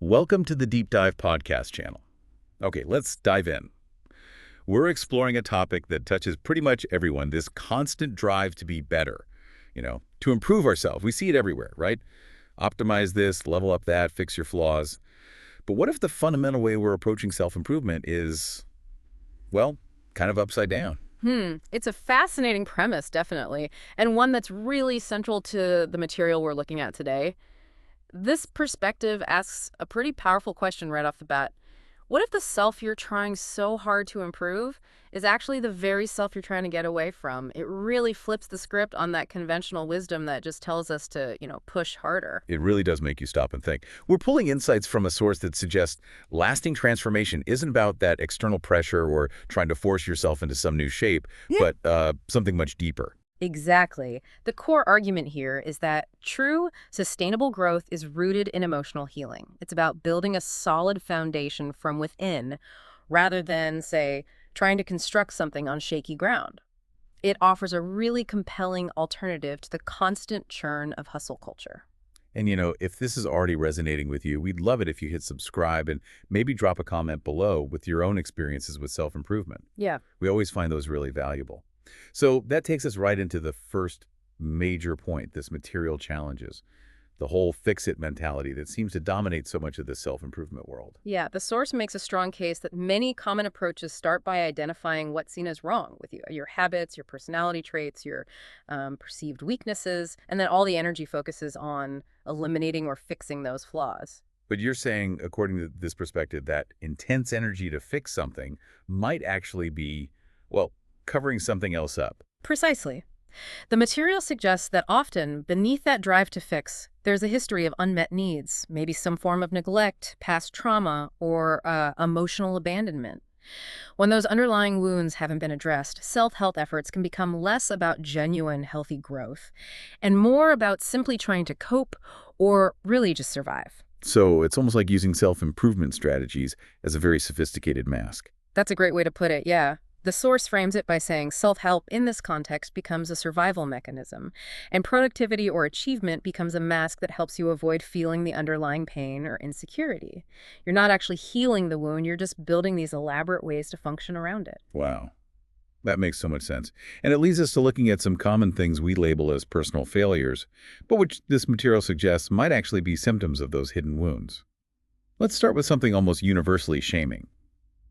Welcome to the Deep Dive podcast channel. Okay, let's dive in. We're exploring a topic that touches pretty much everyone, this constant drive to be better, to improve ourselves. We see it everywhere, right? Optimize this, level up that, fix your flaws. But what if the fundamental way we're approaching self-improvement is, well, kind of upside down? It's a fascinating premise, definitely, and one that's really central to the material we're looking at today. This perspective asks a pretty powerful question right off the bat. What if the self you're trying so hard to improve is actually the very self you're trying to get away from? It really flips the script on that conventional wisdom that just tells us to, push harder. It really does make you stop and think. We're pulling insights from a source that suggests lasting transformation isn't about that external pressure or trying to force yourself into some new shape, but something much deeper. Exactly. The core argument here is that true, sustainable growth is rooted in emotional healing. It's about building a solid foundation from within rather than, say, trying to construct something on shaky ground. It offers a really compelling alternative to the constant churn of hustle culture. And if this is already resonating with you, we'd love it if you hit subscribe and maybe drop a comment below with your own experiences with self-improvement. Yeah. We always find those really valuable. So that takes us right into the first major point, this material challenges, the whole fix-it mentality that seems to dominate so much of the self-improvement world. Yeah, the source makes a strong case that many common approaches start by identifying what's seen as wrong with you, your habits, your personality traits, your perceived weaknesses, and then all the energy focuses on eliminating or fixing those flaws. But you're saying, according to this perspective, that intense energy to fix something might actually be, well, covering something else up. Precisely. The material suggests that often, beneath that drive to fix, there's a history of unmet needs, maybe some form of neglect, past trauma, or emotional abandonment. When those underlying wounds haven't been addressed, self-help efforts can become less about genuine, healthy growth and more about simply trying to cope or really just survive. So it's almost like using self-improvement strategies as a very sophisticated mask. That's a great way to put it, yeah. The source frames it by saying self-help in this context becomes a survival mechanism, and productivity or achievement becomes a mask that helps you avoid feeling the underlying pain or insecurity. You're not actually healing the wound, you're just building these elaborate ways to function around it. Wow. That makes so much sense. And it leads us to looking at some common things we label as personal failures, but which this material suggests might actually be symptoms of those hidden wounds. Let's start with something almost universally shaming: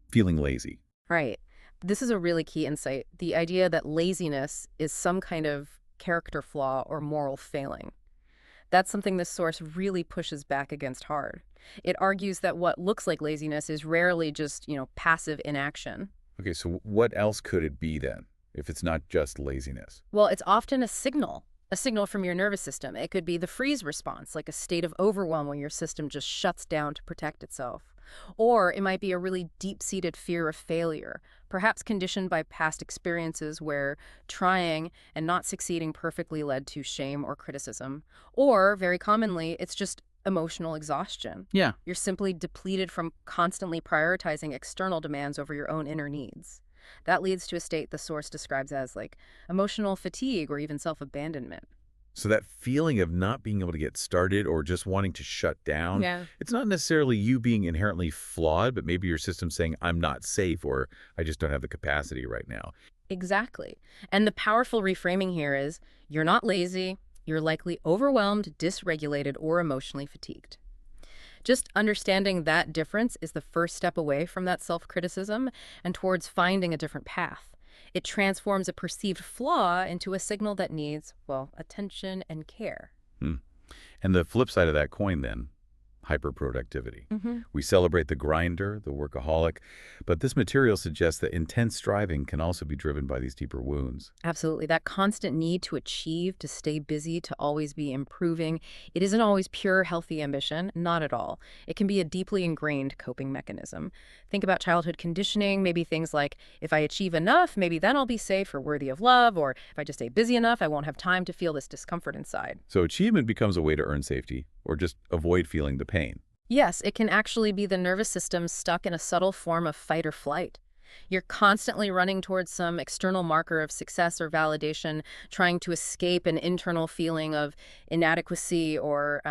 feeling lazy. Right. This is a really key insight, the idea that laziness is some kind of character flaw or moral failing. That's something this source really pushes back against hard. It argues that what looks like laziness is rarely just, passive inaction. Okay, so what else could it be then, if it's not just laziness? Well, it's often a signal from your nervous system. It could be the freeze response, like a state of overwhelm where your system just shuts down to protect itself. Or it might be a really deep-seated fear of failure, perhaps conditioned by past experiences where trying and not succeeding perfectly led to shame or criticism. Or, very commonly, it's just emotional exhaustion. Yeah. You're simply depleted from constantly prioritizing external demands over your own inner needs. That leads to a state the source describes as like emotional fatigue or even self-abandonment. So that feeling of not being able to get started or just wanting to shut down, Yeah. it's not necessarily you being inherently flawed, but maybe your system saying, I'm not safe, or I just don't have the capacity right now. Exactly. And the powerful reframing here is you're not lazy, you're likely overwhelmed, dysregulated, or emotionally fatigued. Just understanding that difference is the first step away from that self-criticism and towards finding a different path. It transforms a perceived flaw into a signal that needs, well, attention and care. And the flip side of that coin then, hyperproductivity. We celebrate the grinder, the workaholic, but this material suggests that intense striving can also be driven by these deeper wounds. Absolutely. That constant need to achieve, to stay busy, to always be improving, it isn't always pure, healthy ambition. Not at all. It can be a deeply ingrained coping mechanism. Think about childhood conditioning, maybe things like, if I achieve enough, maybe then I'll be safe or worthy of love, or if I just stay busy enough, I won't have time to feel this discomfort inside. So achievement becomes a way to earn safety or just avoid feeling the pain. Yes, it can actually be the nervous system stuck in a subtle form of fight or flight. You're constantly running towards some external marker of success or validation, trying to escape an internal feeling of inadequacy or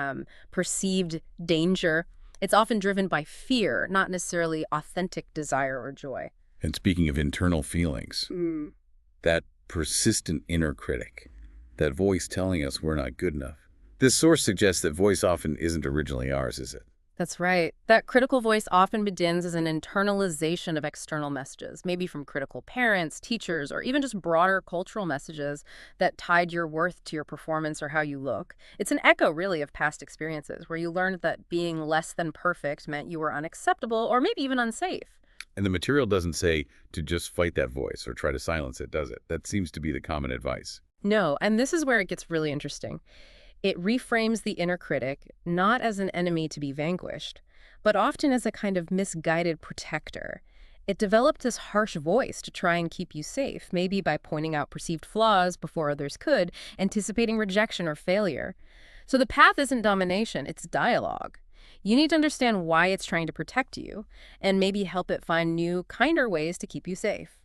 perceived danger. It's often driven by fear, not necessarily authentic desire or joy. And speaking of internal feelings, Mm. that persistent inner critic, that voice telling us we're not good enough. This source suggests that voice often isn't originally ours, is it? That's right. That critical voice often begins as an internalization of external messages, maybe from critical parents, teachers, or even just broader cultural messages that tied your worth to your performance or how you look. It's an echo, really, of past experiences where you learned that being less than perfect meant you were unacceptable or maybe even unsafe. And the material doesn't say to just fight that voice or try to silence it, does it? That seems to be the common advice. No, and this is where it gets really interesting. It reframes the inner critic not as an enemy to be vanquished, but often as a kind of misguided protector. It developed this harsh voice to try and keep you safe, maybe by pointing out perceived flaws before others could, anticipating rejection or failure. So the path isn't domination, it's dialogue. You need to understand why it's trying to protect you, and maybe help it find new, kinder ways to keep you safe.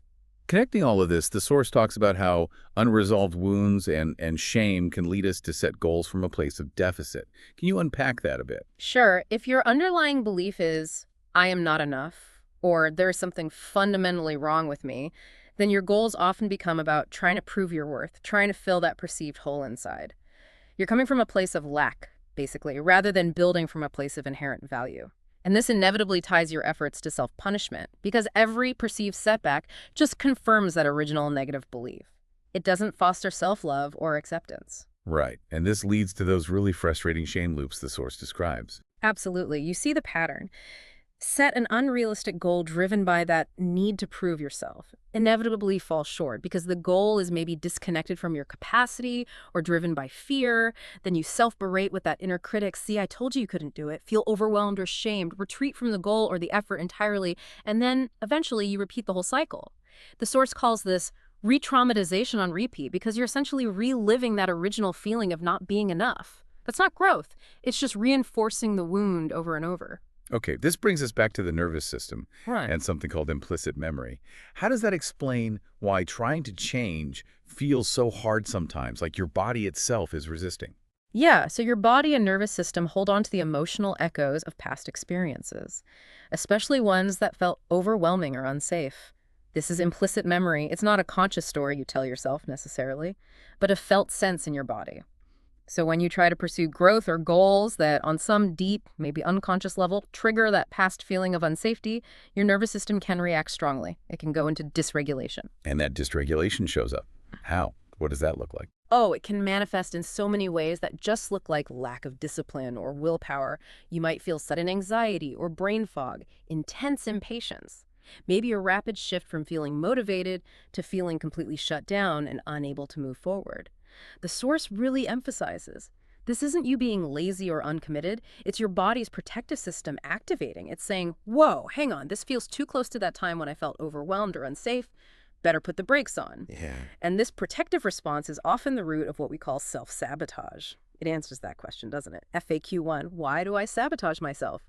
Connecting all of this, the source talks about how unresolved wounds and shame can lead us to set goals from a place of deficit. Can you unpack that a bit? Sure, if your underlying belief is, I am not enough, or there's something fundamentally wrong with me, then your goals often become about trying to prove your worth, trying to fill that perceived hole inside. You're coming from a place of lack, basically, rather than building from a place of inherent value. And this inevitably ties your efforts to self-punishment, because every perceived setback just confirms that original negative belief. It doesn't foster self-love or acceptance. Right. And this leads to those really frustrating shame loops the source describes. Absolutely. You see the pattern. Set an unrealistic goal driven by that need to prove yourself. Inevitably fall short because the goal is maybe disconnected from your capacity or driven by fear. Then you self-berate with that inner critic. See, I told you you couldn't do it. Feel overwhelmed or shamed. Retreat from the goal or the effort entirely. And then eventually you repeat the whole cycle. The source calls this retraumatization on repeat because you're essentially reliving that original feeling of not being enough. That's not growth. It's just reinforcing the wound over and over. Okay, this brings us back to the nervous system Right. and something called implicit memory. How does that explain why trying to change feels so hard sometimes, like your body itself is resisting? Yeah, so your body and nervous system hold on to the emotional echoes of past experiences, especially ones that felt overwhelming or unsafe. This is implicit memory. It's not a conscious story you tell yourself necessarily, but a felt sense in your body. So when you try to pursue growth or goals that on some deep, maybe unconscious level, trigger that past feeling of unsafety, your nervous system can react strongly. It can go into dysregulation. And that dysregulation shows up. How? What does that look like? Oh, it can manifest in so many ways that just look like lack of discipline or willpower. You might feel sudden anxiety or brain fog, intense impatience. Maybe a rapid shift from feeling motivated to feeling completely shut down and unable to move forward. The source really emphasizes this isn't you being lazy or uncommitted. It's your body's protective system activating. It's saying, whoa, hang on, this feels too close to that time when I felt overwhelmed or unsafe. Better put the brakes on. Yeah. And this protective response is often the root of what we call self-sabotage. It answers that question, doesn't it? FAQ1, why do I sabotage myself?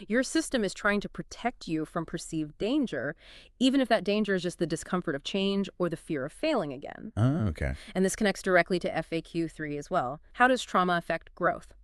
Your system is trying to protect you from perceived danger, even if that danger is just the discomfort of change or the fear of failing again. Oh, okay. And this connects directly to FAQ3 as well. How does trauma affect growth?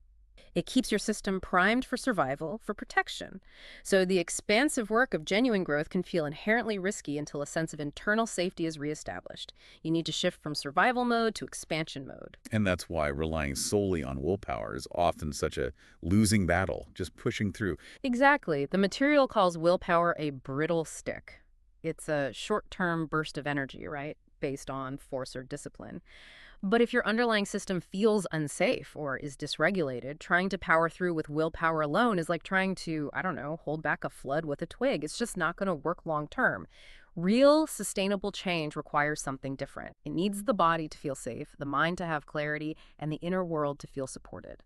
It keeps your system primed for survival, for protection. So the expansive work of genuine growth can feel inherently risky until a sense of internal safety is reestablished. You need to shift from survival mode to expansion mode. And that's why relying solely on willpower is often such a losing battle, just pushing through. Exactly. The material calls willpower a brittle stick. It's a short-term burst of energy, right? Based on force or discipline. But if your underlying system feels unsafe or is dysregulated, trying to power through with willpower alone is like trying to, I don't know, hold back a flood with a twig. It's just not going to work long term. Real, sustainable change requires something different. It needs the body to feel safe, the mind to have clarity, and the inner world to feel supported.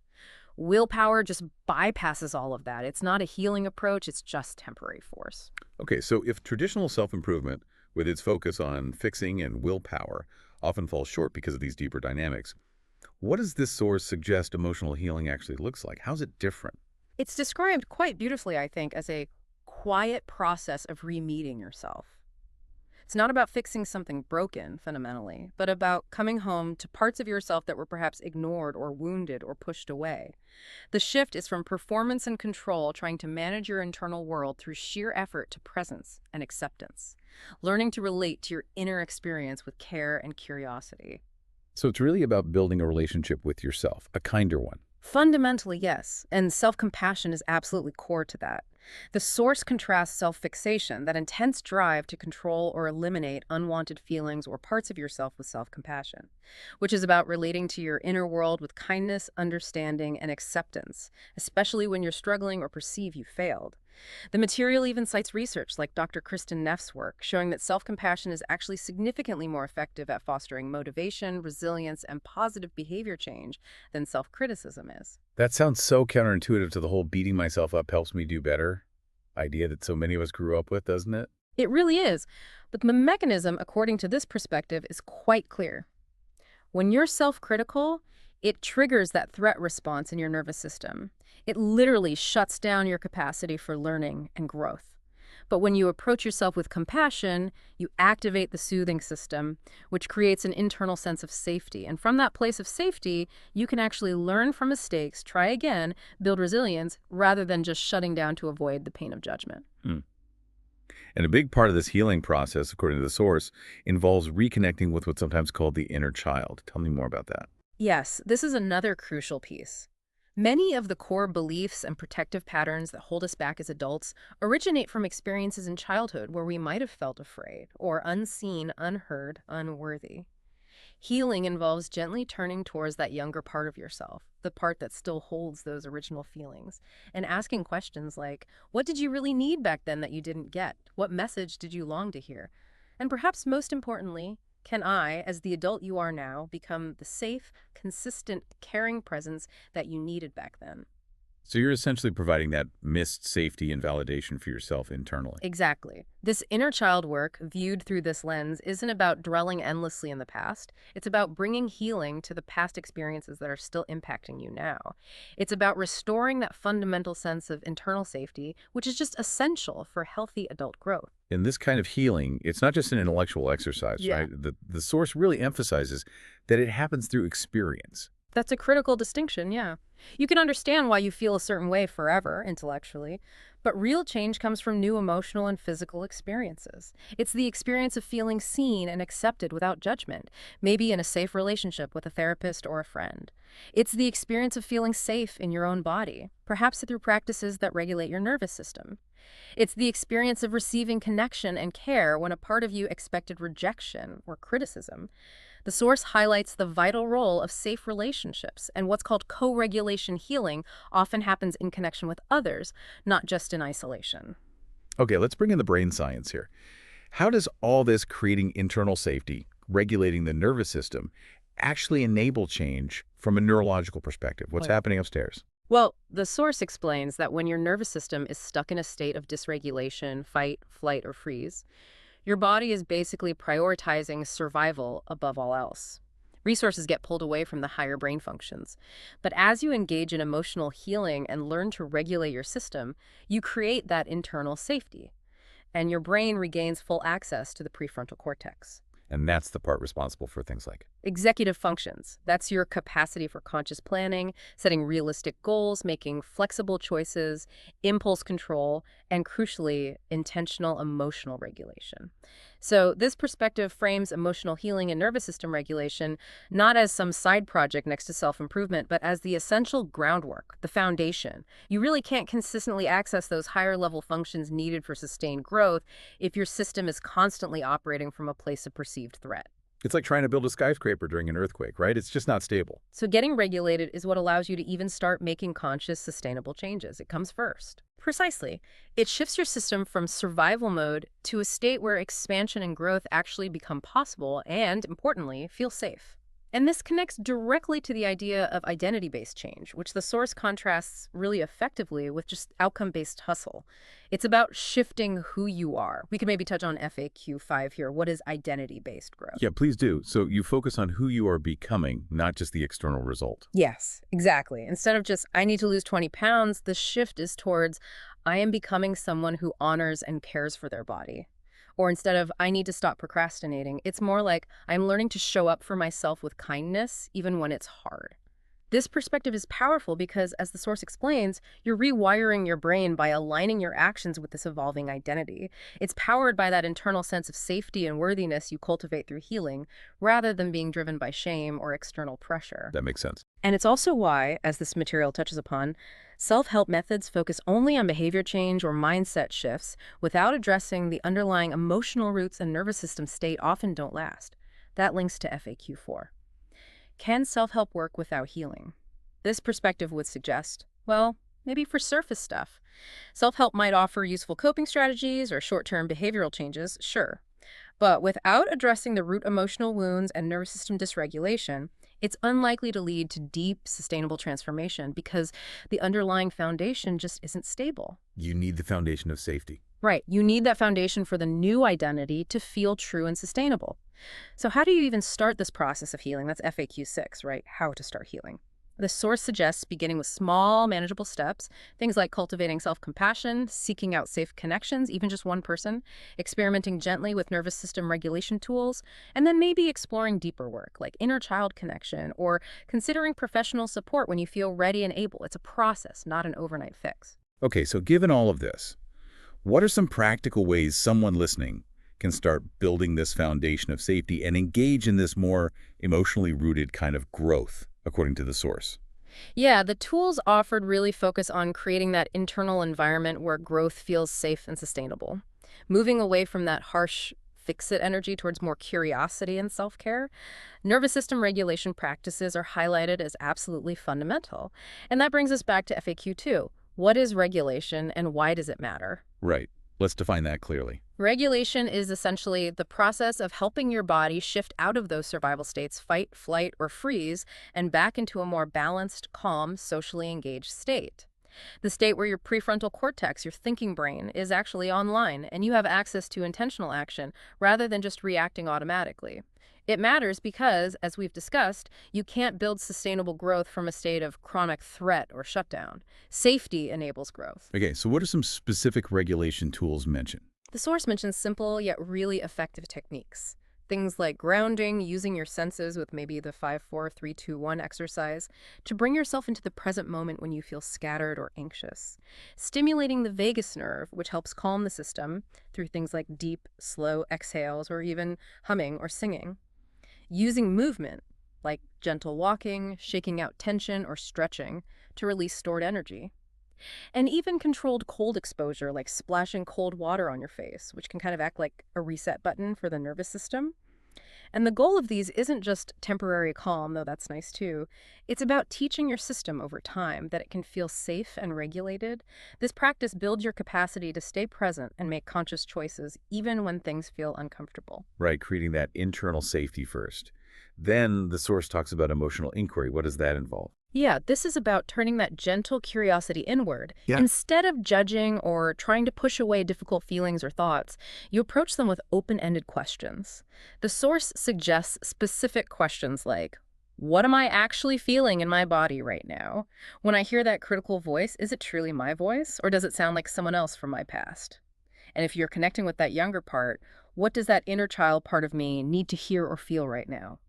Willpower just bypasses all of that. It's not a healing approach, it's just temporary force. Okay, so if traditional self-improvement, with its focus on fixing and willpower, often falls short because of these deeper dynamics, what does this source suggest emotional healing actually looks like? How's it different? It's described quite beautifully, I think, as a quiet process of re-meeting yourself. It's not about fixing something broken, fundamentally, but about coming home to parts of yourself that were perhaps ignored or wounded or pushed away. The shift is from performance and control, trying to manage your internal world through sheer effort, to presence and acceptance, learning to relate to your inner experience with care and curiosity. So it's really about building a relationship with yourself, a kinder one. Fundamentally, yes, and self-compassion is absolutely core to that. The source contrasts self-fixation, that intense drive to control or eliminate unwanted feelings or parts of yourself, with self-compassion, which is about relating to your inner world with kindness, understanding, and acceptance, especially when you're struggling or perceive you failed. The material even cites research like Dr. Kristen Neff's work, showing that self-compassion is actually significantly more effective at fostering motivation, resilience, and positive behavior change than self-criticism is. That sounds so counterintuitive to the whole beating myself up helps me do better idea that so many of us grew up with, doesn't it? It really is. But the mechanism, according to this perspective, is quite clear. When you're self-critical, it triggers that threat response in your nervous system. It literally shuts down your capacity for learning and growth. But when you approach yourself with compassion, you activate the soothing system, which creates an internal sense of safety. And from that place of safety, you can actually learn from mistakes, try again, build resilience, rather than just shutting down to avoid the pain of judgment. Hmm. And a big part of this healing process, according to the source, involves reconnecting with what's sometimes called the inner child. Tell me more about that. Yes, this is another crucial piece. Many of the core beliefs and protective patterns that hold us back as adults originate from experiences in childhood where we might have felt afraid or unseen, unheard, unworthy. Healing involves gently turning towards that younger part of yourself, the part that still holds those original feelings, and asking questions like, what did you really need back then that you didn't get? What message did you long to hear? And perhaps most importantly, can I, as the adult you are now, become the safe, consistent, caring presence that you needed back then? So you're essentially providing that missed safety and validation for yourself internally. Exactly. This inner child work, viewed through this lens, isn't about dwelling endlessly in the past. It's about bringing healing to the past experiences that are still impacting you now. It's about restoring that fundamental sense of internal safety, which is just essential for healthy adult growth. In this kind of healing, it's not just an intellectual exercise, Yeah. right? The source really emphasizes that it happens through experience. That's a critical distinction, yeah. You can understand why you feel a certain way forever, intellectually, but real change comes from new emotional and physical experiences. It's the experience of feeling seen and accepted without judgment, maybe in a safe relationship with a therapist or a friend. It's the experience of feeling safe in your own body, perhaps through practices that regulate your nervous system. It's the experience of receiving connection and care when a part of you expected rejection or criticism. The source highlights the vital role of safe relationships, and what's called co-regulation healing often happens in connection with others, not just in isolation. Okay, let's bring in the brain science here. How does all this creating internal safety, regulating the nervous system, actually enable change from a neurological perspective? What's Right. happening upstairs? Well, the source explains that when your nervous system is stuck in a state of dysregulation, fight, flight, or freeze, your body is basically prioritizing survival above all else. Resources get pulled away from the higher brain functions. But as you engage in emotional healing and learn to regulate your system, you create that internal safety, and your brain regains full access to the prefrontal cortex. And that's the part responsible for things like Executive functions. That's your capacity for conscious planning, setting realistic goals, making flexible choices, impulse control, and crucially, intentional emotional regulation. So this perspective frames emotional healing and nervous system regulation not as some side project next to self-improvement, but as the essential groundwork, the foundation. You really can't consistently access those higher level functions needed for sustained growth if your system is constantly operating from a place of perceived threat. it's like trying to build a skyscraper during an earthquake, right? It's just not stable. So getting regulated is what allows you to even start making conscious, sustainable changes. It comes first. Precisely. It shifts your system from survival mode to a state where expansion and growth actually become possible and, importantly, feel safe. And this connects directly to the idea of identity-based change, which the source contrasts really effectively with just outcome-based hustle. It's about shifting who you are. We could maybe touch on FAQ 5 here. What is identity-based growth? Yeah, please do. So you focus on who you are becoming, not just the external result. Yes, exactly. Instead of just, I need to lose 20 pounds, the shift is towards, I am becoming someone who honors and cares for their body. Or instead of, I need to stop procrastinating, it's more like, I'm learning to show up for myself with kindness, even when it's hard. This perspective is powerful because, as the source explains, you're rewiring your brain by aligning your actions with this evolving identity. It's powered by that internal sense of safety and worthiness you cultivate through healing, rather than being driven by shame or external pressure. That makes sense. And it's also why, as this material touches upon, self-help methods focus only on behavior change or mindset shifts without addressing the underlying emotional roots and nervous system state often don't last. That links to FAQ4. Can self-help work without healing? This perspective would suggest, well, maybe for surface stuff. Self-help might offer useful coping strategies or short-term behavioral changes, sure. But without addressing the root emotional wounds and nervous system dysregulation, it's unlikely to lead to deep, sustainable transformation because the underlying foundation just isn't stable. You need the foundation of safety. Right. You need that foundation for the new identity to feel true and sustainable. So how do you even start this process of healing? That's FAQ 6, right? How to start healing. The source suggests beginning with small, manageable steps, things like cultivating self-compassion, seeking out safe connections, even just one person, experimenting gently with nervous system regulation tools, and then maybe exploring deeper work like inner child connection or considering professional support when you feel ready and able. It's a process, not an overnight fix. Okay, so given all of this, what are some practical ways someone listening can start building this foundation of safety and engage in this more emotionally rooted kind of growth, according to the source? Yeah, the tools offered really focus on creating that internal environment where growth feels safe and sustainable. Moving away from that harsh fix-it energy towards more curiosity and self-care. Nervous system regulation practices are highlighted as absolutely fundamental. And that brings us back to FAQ 2. What is regulation and why does it matter? Right. Let's define that clearly. Regulation is essentially the process of helping your body shift out of those survival states, fight, flight, or freeze, and back into a more balanced, calm, socially engaged state. The state where your prefrontal cortex, your thinking brain, is actually online and you have access to intentional action rather than just reacting automatically. It matters because, as we've discussed, you can't build sustainable growth from a state of chronic threat or shutdown. Safety enables growth. Okay, so what are some specific regulation tools mentioned? The source mentions simple yet really effective techniques. Things like grounding, using your senses with maybe the 5-4-3-2-1 exercise to bring yourself into the present moment when you feel scattered or anxious. Stimulating the vagus nerve, which helps calm the system through things like deep, slow exhales or even humming or singing. Using movement, like gentle walking, shaking out tension, or stretching to release stored energy. And even controlled cold exposure, like splashing cold water on your face, which can kind of act like a reset button for the nervous system. And the goal of these isn't just temporary calm, though that's nice too. It's about teaching your system over time that it can feel safe and regulated. This practice builds your capacity to stay present and make conscious choices, even when things feel uncomfortable. Right, creating that internal safety first. Then the source talks about emotional inquiry. What does that involve? Yeah, this is about turning that gentle curiosity inward. Yeah. Instead of judging or trying to push away difficult feelings or thoughts, you approach them with open-ended questions. The source suggests specific questions like, what am I actually feeling in my body right now? When I hear that critical voice, is it truly my voice, or does it sound like someone else from my past? And if you're connecting with that younger part, what does that inner child part of me need to hear or feel right now?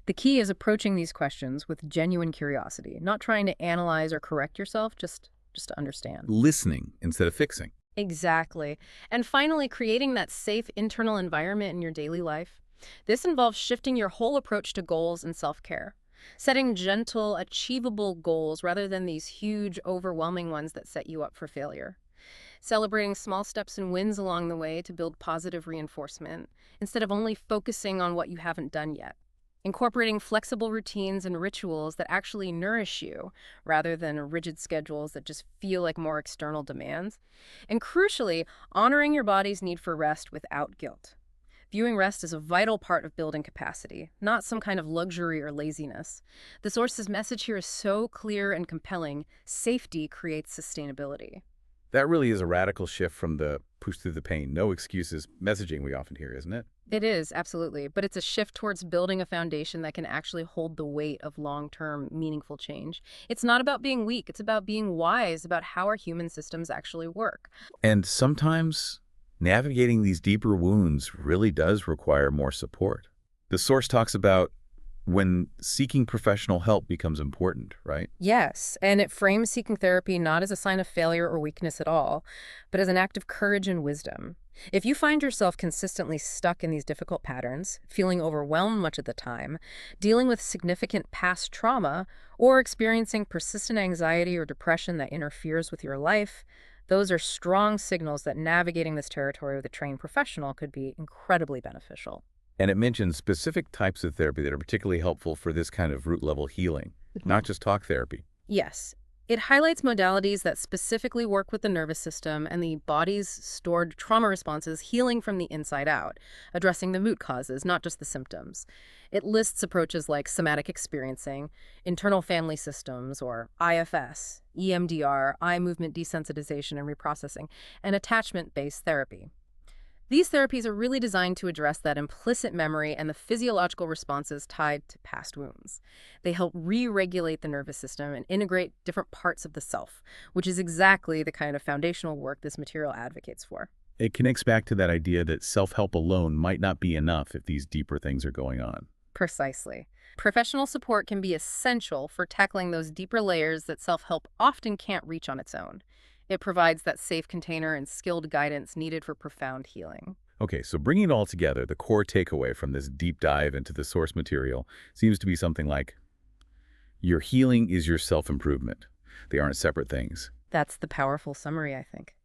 The key is approaching these questions with genuine curiosity, not trying to analyze or correct yourself, just to understand. Listening instead of fixing. Exactly. And finally, creating that safe internal environment in your daily life. This involves shifting your whole approach to goals and self-care. Setting gentle, achievable goals rather than these huge, overwhelming ones that set you up for failure. Celebrating small steps and wins along the way to build positive reinforcement, instead of only focusing on what you haven't done yet. Incorporating flexible routines and rituals that actually nourish you, rather than rigid schedules that just feel like more external demands. And crucially, honoring your body's need for rest without guilt. Viewing rest as a vital part of building capacity, not some kind of luxury or laziness. The source's message here is so clear and compelling. Safety creates sustainability. That really is a radical shift from the push through the pain, no excuses messaging we often hear, isn't it? It is, absolutely. But it's a shift towards building a foundation that can actually hold the weight of long-term, meaningful change. It's not about being weak. It's about being wise about how our human systems actually work. And sometimes navigating these deeper wounds really does require more support. The source talks about when seeking professional help becomes important, right? Yes, and it frames seeking therapy not as a sign of failure or weakness at all, but as an act of courage and wisdom. If you find yourself consistently stuck in these difficult patterns, feeling overwhelmed much of the time, dealing with significant past trauma, or experiencing persistent anxiety or depression that interferes with your life, those are strong signals that navigating this territory with a trained professional could be incredibly beneficial. And it mentions specific types of therapy that are particularly helpful for this kind of root-level healing, not just talk therapy. Yes. It highlights modalities that specifically work with the nervous system and the body's stored trauma responses healing from the inside out, addressing the root causes, not just the symptoms. It lists approaches like somatic experiencing, internal family systems, or IFS, EMDR, eye movement desensitization and reprocessing, and attachment-based therapy. These therapies are really designed to address that implicit memory and the physiological responses tied to past wounds. They help re-regulate the nervous system and integrate different parts of the self, which is exactly the kind of foundational work this material advocates for. It connects back to that idea that self-help alone might not be enough if these deeper things are going on. Precisely. Professional support can be essential for tackling those deeper layers that self-help often can't reach on its own. It provides that safe container and skilled guidance needed for profound healing. Okay, so bringing it all together, the core takeaway from this deep dive into the source material seems to be something like, your healing is your self-improvement. They aren't separate things. That's the powerful summary, I think.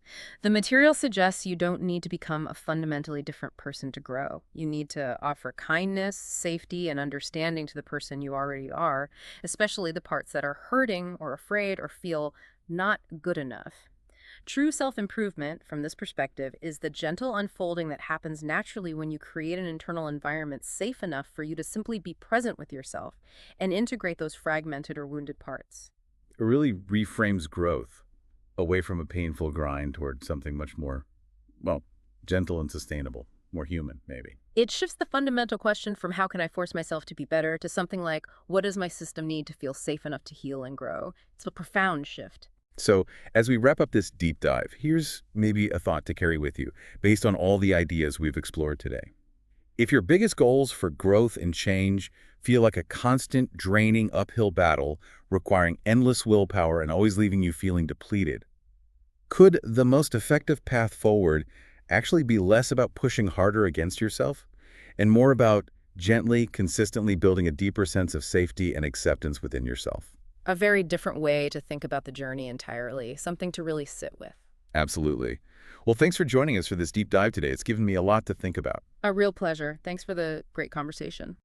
The material suggests you don't need to become a fundamentally different person to grow. You need to offer kindness, safety, and understanding to the person you already are, especially the parts that are hurting or afraid or feel not good enough. True self-improvement, from this perspective, is the gentle unfolding that happens naturally when you create an internal environment safe enough for you to simply be present with yourself and integrate those fragmented or wounded parts. It really reframes growth away from a painful grind toward something much more, well, gentle and sustainable, more human, maybe. It shifts the fundamental question from how can I force myself to be better to something like what does my system need to feel safe enough to heal and grow? It's a profound shift. So, as we wrap up this deep dive, here's maybe a thought to carry with you based on all the ideas we've explored today. If your biggest goals for growth and change feel like a constant, draining uphill battle requiring endless willpower and always leaving you feeling depleted, could the most effective path forward actually be less about pushing harder against yourself and more about gently, consistently building a deeper sense of safety and acceptance within yourself? A very different way to think about the journey entirely, something to really sit with. Absolutely. Well, thanks for joining us for this deep dive today. It's given me a lot to think about. A real pleasure. Thanks for the great conversation.